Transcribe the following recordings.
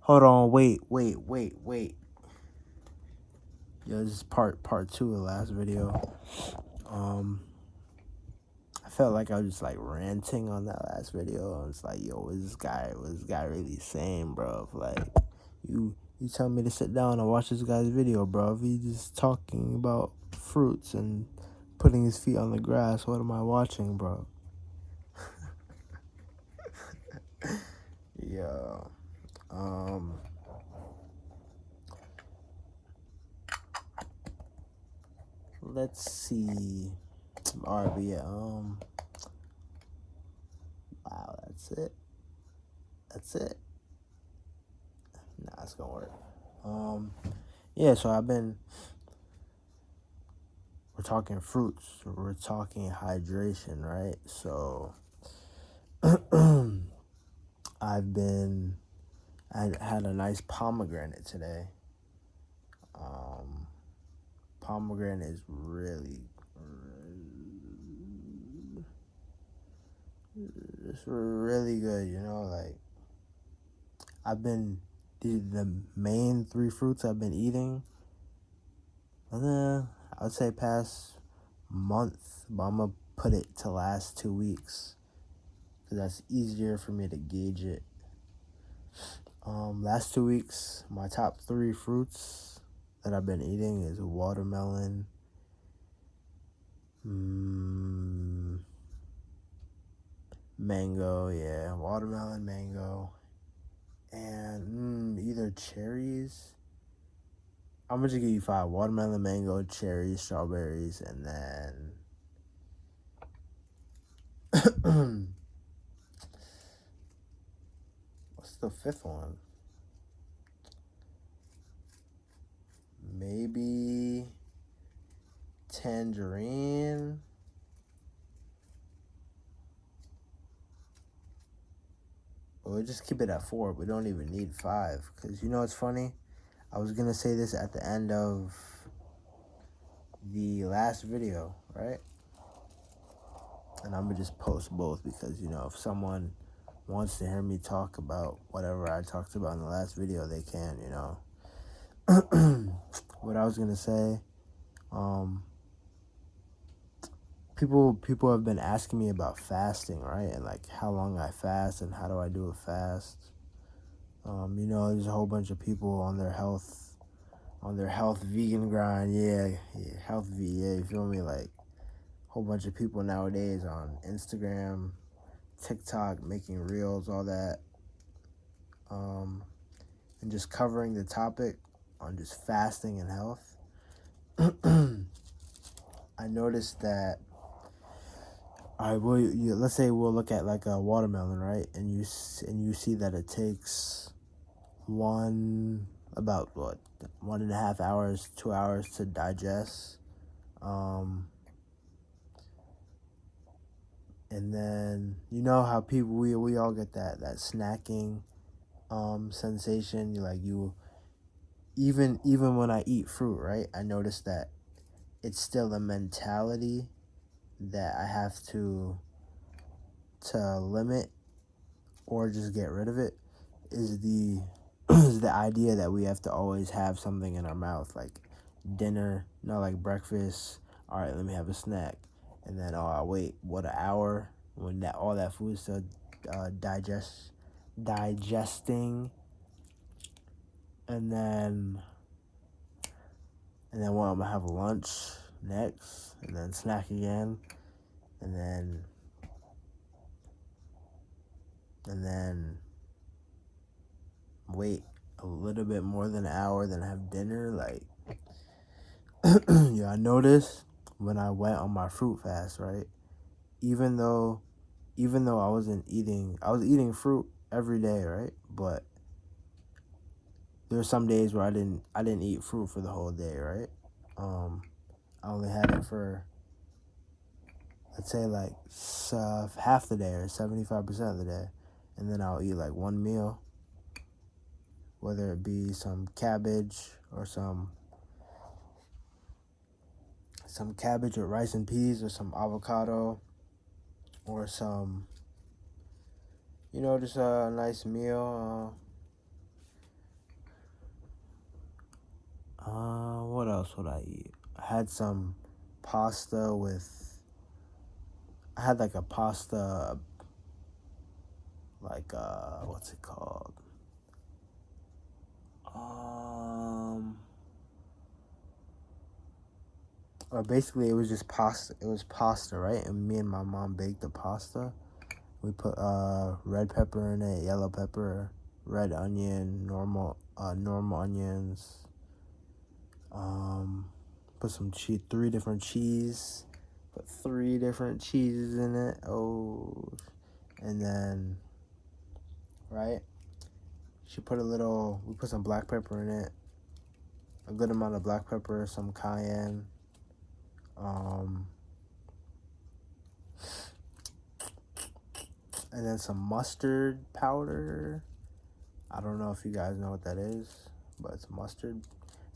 Hold on, wait. Yo, this is part 2 of the last video. I felt like I was just like ranting on that last video. I was like, yo, what this guy really saying, bro? Like, you tell me to sit down and watch this guy's video, bro. If he's just talking about fruits and putting his feet on the grass, what am I watching, bro? Yo, let's see. Alright, but yeah, wow, that's it. Nah, it's gonna work. Yeah, so we're talking fruits, we're talking hydration, right? So, I had a nice pomegranate today. Pomegranate is it's really good, you know, like, the main 3 fruits I've been eating, I would say past month, but I'm gonna put it to last 2 weeks, because that's easier for me to gauge it. Last 2 weeks, my top 3 fruits that I've been eating is watermelon, mango, watermelon, mango, and either cherries. I'm gonna just give you 5: watermelon, mango, cherries, strawberries, and then what's the 5th one? Maybe tangerine. We'll just keep it at 4. We don't even need 5, because you know what's funny? I was gonna say this at the end of the last video, right? And I'm gonna just post both, because you know, if someone wants to hear me talk about whatever I talked about in the last video, they can, you know. What I was gonna say, people have been asking me about fasting, right? And like how long I fast and how do I do a fast. You know, there's a whole bunch of people on their health vegan grind. Health V, you feel me? Like, a whole bunch of people nowadays on Instagram, TikTok, making reels, all that, and just covering the topic on just fasting and health. I noticed that, all right, let's say we'll look at like a watermelon, right? And you see that it takes about 1.5 hours, 2 hours to digest. And then, you know how people, we all get that snacking sensation. Even when I eat fruit, right? I notice that it's still a mentality that I have to limit or just get rid of it, is the is the idea that we have to always have something in our mouth, like dinner, not like breakfast. All right, let me have a snack, and then I'll wait an hour when all that food is still digesting, and then well, I'm gonna have lunch next, and then snack again, and then wait a little bit more than an hour, then have dinner. Like, yeah, I noticed when I went on my fruit fast, right? Even though I was eating fruit every day, right? But there were some days where I didn't eat fruit for the whole day, right? I only had it for, let's say, like half the day or 75% of the day, and then I'll eat like one meal, whether it be some cabbage or some cabbage with rice and peas, or some avocado, or some, just a nice meal. What else would I eat? I had some pasta with. I had like a pasta, like what's it called? Um, or basically it was just pasta. It was pasta, right? And me and my mom baked the pasta. We put red pepper in it, yellow pepper, red onion, normal onions. Put some cheese, three different cheese. Put three different cheeses in it. Oh, and then right, she put a little. We put some black pepper in it. A good amount of black pepper, some cayenne. Um, and then some mustard powder. I don't know if you guys know what that is, but it's mustard.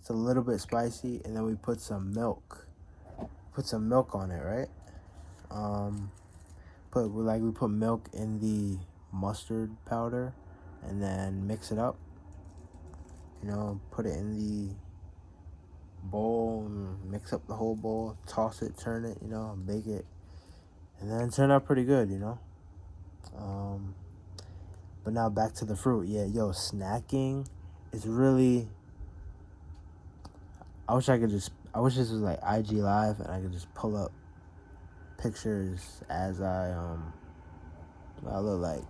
It's a little bit spicy, and then we put some milk. Put some milk on it, right? We put milk in the mustard powder, and then mix it up. Put it in the bowl, and mix up the whole bowl. Toss it, turn it, bake it, and then it turned out pretty good. But now back to the fruit. Yeah, yo, snacking is really. I wish this was like IG Live and I could just pull up pictures as I look like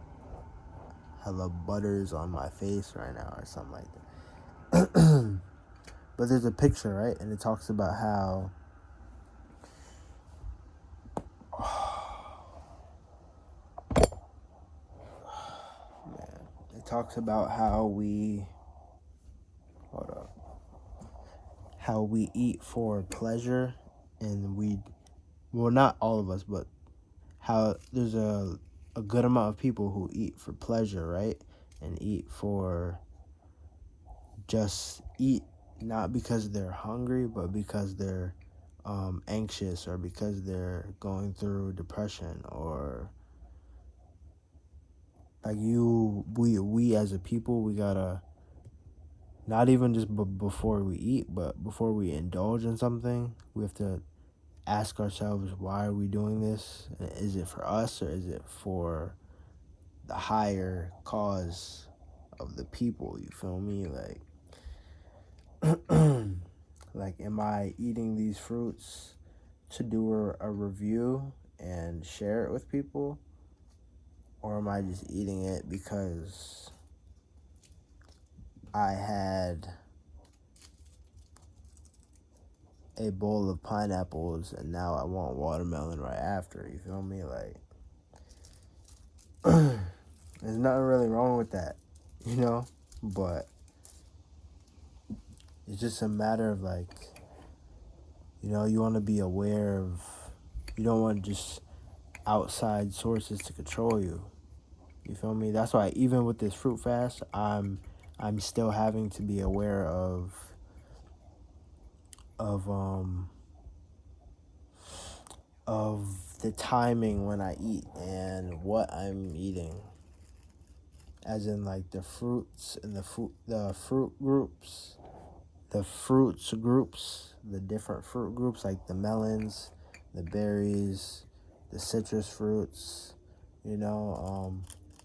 hella butters on my face right now or something like that. But there's a picture, right? And it talks about how man, it talks about how we eat for pleasure, and not all of us, but how there's a good amount of people who eat for pleasure, right? And eat not because they're hungry, but because they're anxious, or because they're going through depression, or like we as a people, we gotta not even just before we eat, but before we indulge in something, we have to ask ourselves, why are we doing this? Is it for us, or is it for the higher cause of the people? You feel me? Like, am I eating these fruits to do a review and share it with people, or am I just eating it because I had a bowl of pineapples and now I want watermelon right after? You feel me? Like, there's nothing really wrong with that, but it's just a matter of like, you want to be aware of, you don't want just outside sources to control you. You feel me? That's why even with this fruit fast, I'm still having to be aware of um of the timing when I eat and what I'm eating. As in, like, the fruits and the different fruit groups, like the melons, the berries, the citrus fruits.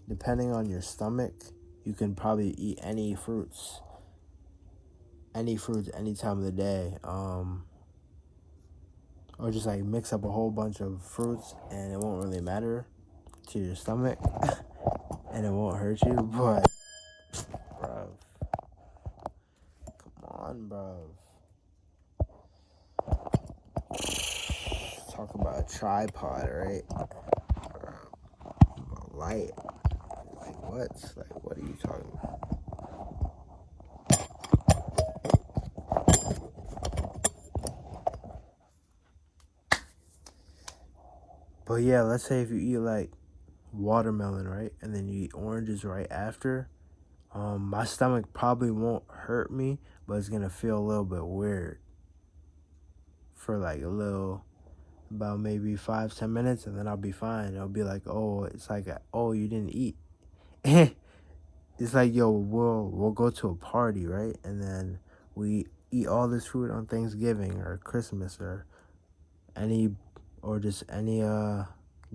Depending on your stomach, you can probably eat any fruits any time of the day. Or just like mix up a whole bunch of fruits and it won't really matter to your stomach and it won't hurt you. But, bruv, come on, bruv. Talk about a tripod, right? A light. Like, what? Like, what are you talking about? But yeah, let's say if you eat like watermelon, right? And then you eat oranges right after. My stomach probably won't hurt me, but it's gonna feel a little bit weird for like about maybe 5-10 minutes, and then I'll be fine. It'll be like, oh, it's like, oh, you didn't eat. It's like, yo, we'll go to a party, right? And then we eat all this food on Thanksgiving or Christmas or any or just any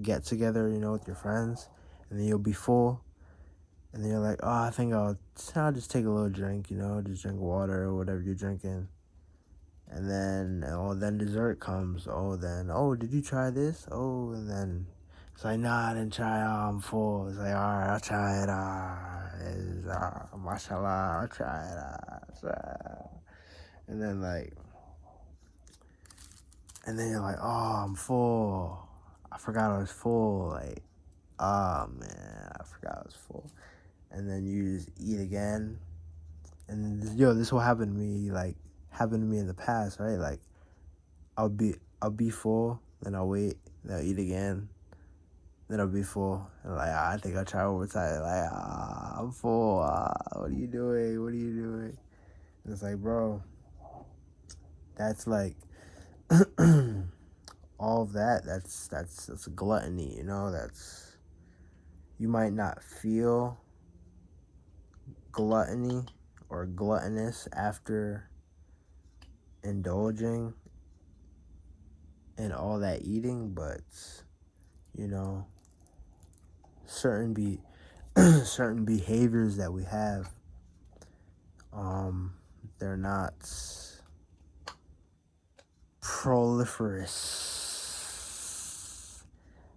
get together, with your friends, and then you'll be full, and then you're like, oh, I think I'll just take a little drink, just drink water or whatever you're drinking. And then dessert comes. Did you try this? Oh, and then it's like, nah, I didn't try. Oh, I'm full. It's like, all right, I'll try it. Mashallah, I'll try it. I'll try it. And then you're like, oh, I'm full. I forgot I was full. Like, oh man, I forgot I was full. And then you just eat again. And this will happen to me. Happened to me in the past, right? Like, I'll be full, then I'll wait, then I'll eat again, then I'll be full, and I think I'll try overtime. I'm full. What are you doing? What are you doing? And it's like, bro, that's like all of that. That's gluttony. That's, you might not feel gluttony or gluttonous after indulging in all that eating, but certain certain behaviors that we have, they're not proliferous.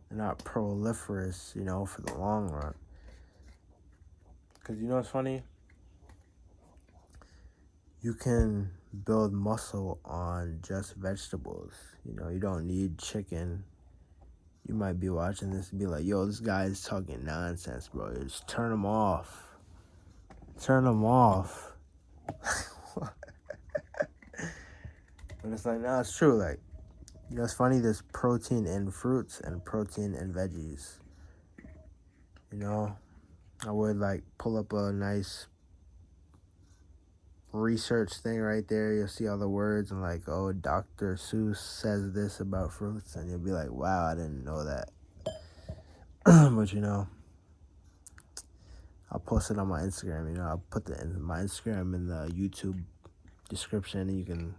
They're not proliferous, for the long run. Because what's funny? You can build muscle on just vegetables. You don't need chicken. You might be watching this and be like, yo, this guy is talking nonsense, bro. Just turn him off. Turn him off. But it's like, no, it's true. Like, it's funny, there's protein in fruits and protein in veggies. I would pull up a nice research thing right there. You'll see all the words and oh, Dr. Seuss says this about fruits, and you'll be like, wow, I didn't know that. But I'll post it on my Instagram. I'll put my Instagram in the YouTube description, and you can